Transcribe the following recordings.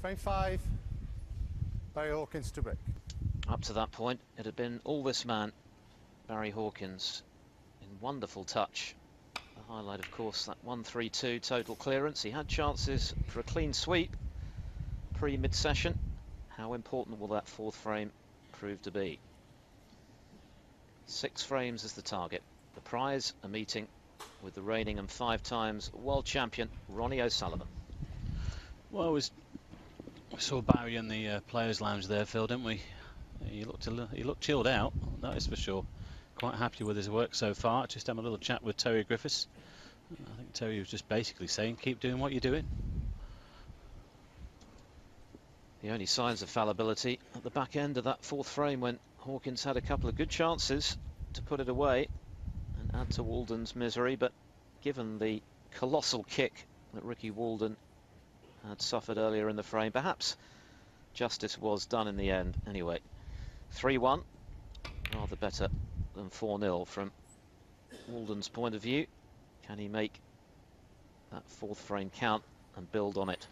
Frame 5, Barry Hawkins to break. Up to that point, it had been all this man, Barry Hawkins, in wonderful touch. The highlight, of course, that 1-3-2 total clearance. He had chances for a clean sweep pre-mid-session. How important will that fourth frame prove to be? 6 frames is the target. The prize, a meeting with the reigning and 5 times world champion Ronnie O'Sullivan. Well, we saw Barry in the players' lounge there, Phil, didn't we? He looked chilled out, that is for sure. Quite happy with his work so far. Just having a little chat with Terry Griffiths. I think Terry was just basically saying, keep doing what you're doing. The only signs of fallibility at the back end of that fourth frame, when Hawkins had a couple of good chances to put it away and add to Walden's misery, but given the colossal kick that Ricky Walden had suffered earlier in the frame, perhaps justice was done in the end. Anyway, 3-1, rather better than 4-0 from Walden's point of view. Can he make that fourth frame count and build on it?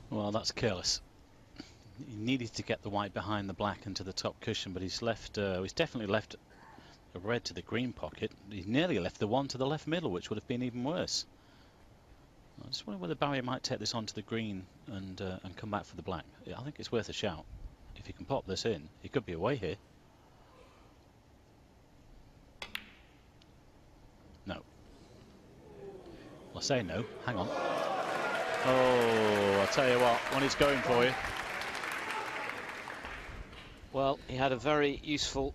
Well, that's careless. He needed to get the white behind the black into the top cushion, but he's definitely left a red to the green pocket. He's nearly left the one to the left middle, which would have been even worse. I just wonder whether Barry might take this onto the green and come back for the black. I think it's worth a shout. If he can pop this in, he could be away here. No. I'll say no. Hang on. Oh, I'll tell you what, when he's going for you. Well, he had a very useful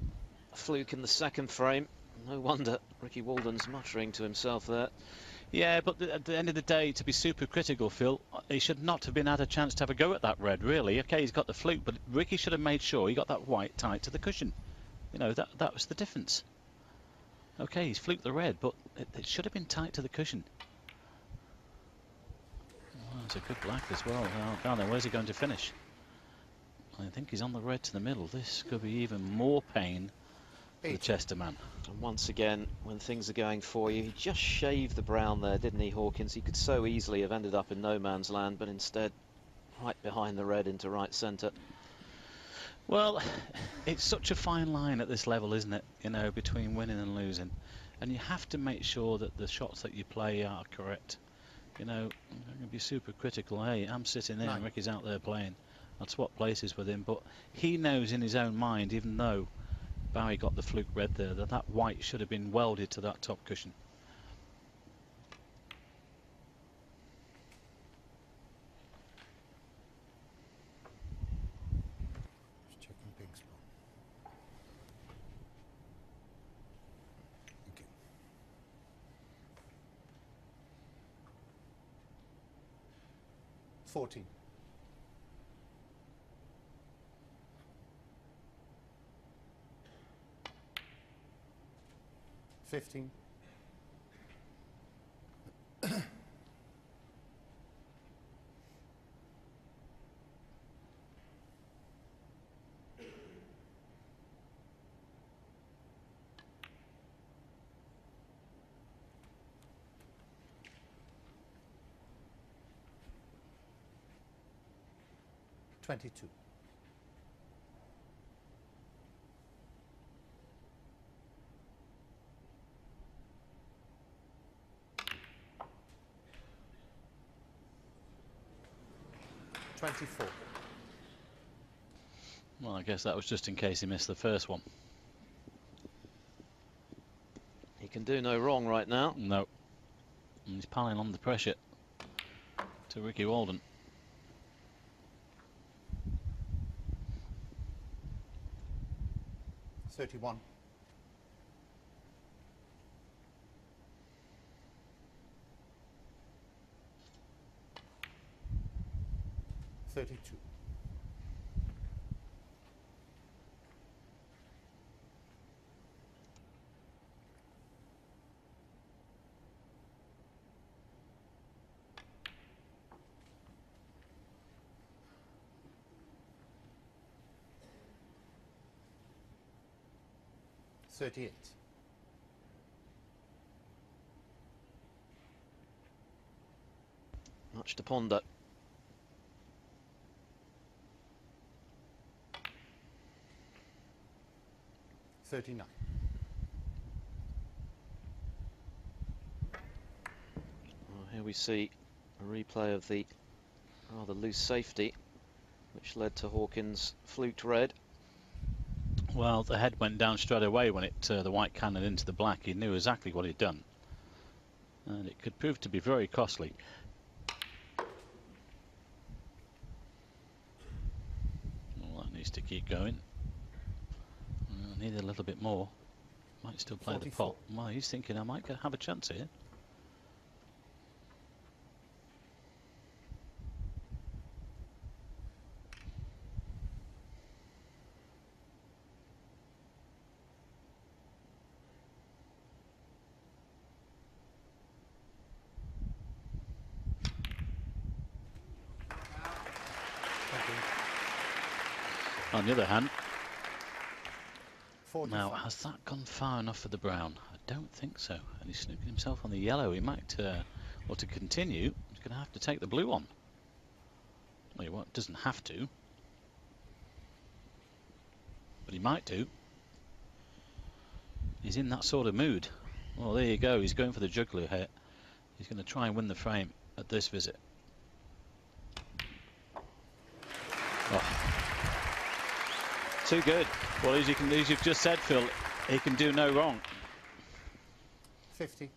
fluke in the second frame. No wonder Ricky Walden's muttering to himself there. Yeah, but at the end of the day, to be super critical, Phil, he should not have had a chance to have a go at that red, really. Okay, he's got the fluke, but Ricky should have made sure he got that white tight to the cushion. You know, that was the difference. Okay, he's fluked the red, but it should have been tight to the cushion. Oh, it's a good black as well. Oh, down there, where's he going to finish? I think he's on the red to the middle. This could be even more pain for the Chester man. And once again, when things are going for you, he just shaved the brown there, didn't he, Hawkins? He could so easily have ended up in no man's land, but instead right behind the red into right centre. Well, it's such a fine line at this level, isn't it? You know, between winning and losing. And you have to make sure that the shots that you play are correct. You know, I'm going to be super critical. Hey, I'm sitting there and Ricky's out there playing. I'd swap places with him, but he knows in his own mind, even though Barry got the fluke red there, that white should have been welded to that top cushion. Just checking pink spot. Okay. $14. 15. 22. 24. Well, I guess that was just in case he missed the first one. He can do no wrong right now. No. And he's piling on the pressure to Ricky Walden. $31. $32. $38. Much to ponder. $39. Well, here we see a replay of the rather loose safety, which led to Hawkins' fluked red. Well, the head went down straight away when it the white cannon into the black. He knew exactly what he'd done, and it could prove to be very costly. Well, that needs to keep going. I need a little bit more. Might still play 44. the pot. Well, he's thinking I might have a chance here. On the other hand, 45. now has that gone far enough for the brown? I don't think so. And he's snooking himself on the yellow. He might, well, to continue, he's going to have to take the blue on. Well, he doesn't have to, but he might do. He's in that sort of mood. Well, there you go. He's going for the juggler here. He's going to try and win the frame at this visit. Oh. Too good. Well, as you've just said, Phil, he can do no wrong. 50.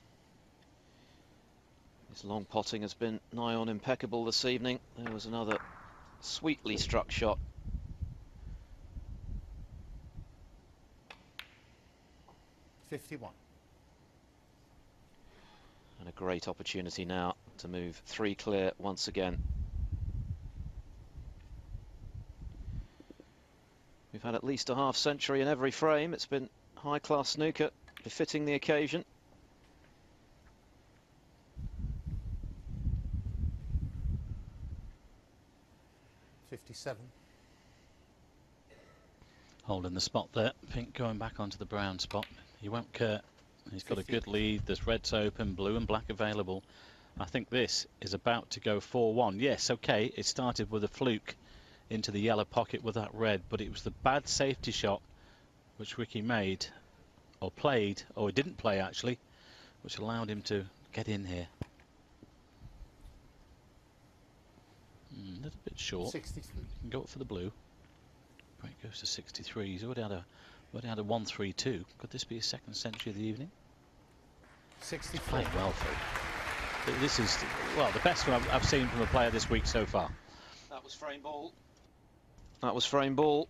His long potting has been nigh on impeccable this evening. There was another sweetly struck shot. $51. And a great opportunity now to move 3 clear once again. We've had at least a half century in every frame. It's been high-class snooker, befitting the occasion. $57. Holding the spot there. Pink going back onto the brown spot. He won't care. He's got 50. a good lead. There's reds open, blue and black available. I think this is about to go 4-1. Yes, okay, it started with a fluke into the yellow pocket with that red, but it was the bad safety shot which Ricky made, or played, or he didn't play actually, which allowed him to get in here. A little bit short. 63. Can go up for the blue. Break goes to 63. He's already had a 1-3-2. Could this be his second century of the evening? 64. Played well, Phil. This is, well, the best one I've seen from a player this week so far. That was frame ball. That was frame ball.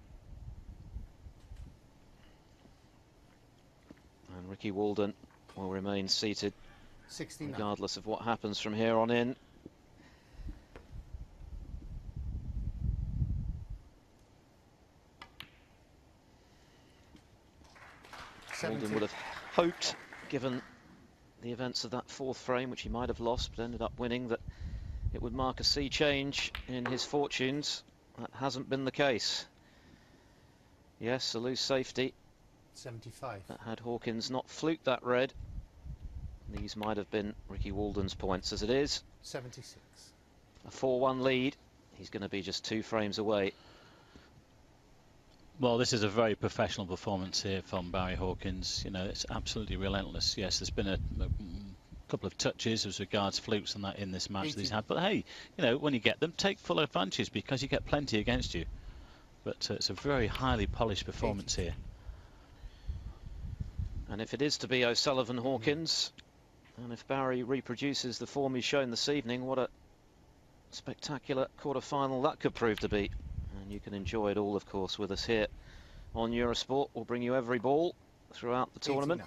And Ricky Walden will remain seated 69. regardless of what happens from here on in. Walden would have hoped, given the events of that 4th frame, which he might have lost but ended up winning, that it would mark a sea change in his fortunes. That hasn't been the case. Yes, a loose safety. 75. That had Hawkins not fluked that red, these might have been Ricky Walden's points. As it is, 76. a 4-1 lead. He's going to be just 2 frames away. Well, this is a very professional performance here from Barry Hawkins. You know, it's absolutely relentless. Yes, there's been a couple of touches as regards flukes and that in this match that he's had. But hey, you know, when you get them, take full advantage because you get plenty against you. But it's a very highly polished performance here. And if it is to be O'Sullivan Hawkins, and if Barry reproduces the form he's shown this evening, what a spectacular quarter-final that could prove to be. And you can enjoy it all, of course, with us here on Eurosport. We'll bring you every ball throughout the tournament.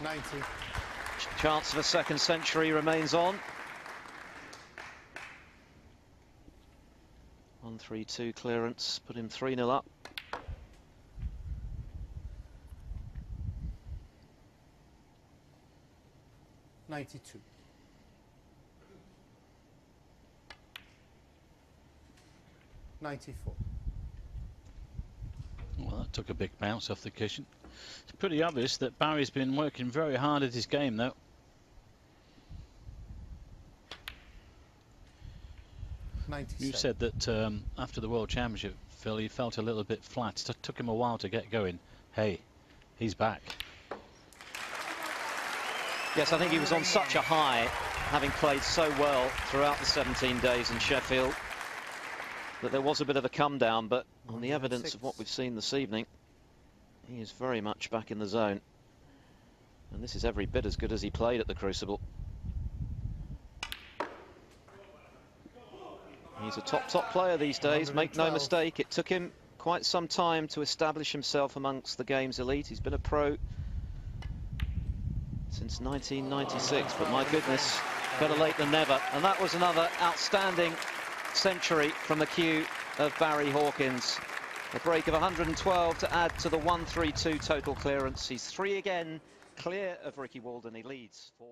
90. Chance of a second century remains on. 1-3-2 clearance, put him 3-0 up. $92. $94. Well, that took a big bounce off the cushion. It's pretty obvious that Barry's been working very hard at his game, though. You said that after the World Championship, Phil, he felt a little bit flat. It took him a while to get going. Hey, he's back. Yes, I think he was on such a high, having played so well throughout the 17 days in Sheffield, that there was a bit of a come down, but on the evidence of what we've seen this evening, he is very much back in the zone. And this is every bit as good as he played at the Crucible. He's a top player these days, make no mistake. It took him quite some time to establish himself amongst the game's elite. He's been a pro since 1996, but my goodness, better late than never. And that was another outstanding century from the cue of Barry Hawkins. A break of 112 to add to the 1-3-2 total clearance. He's 3 again, clear of Ricky Walden. He leads 4-1.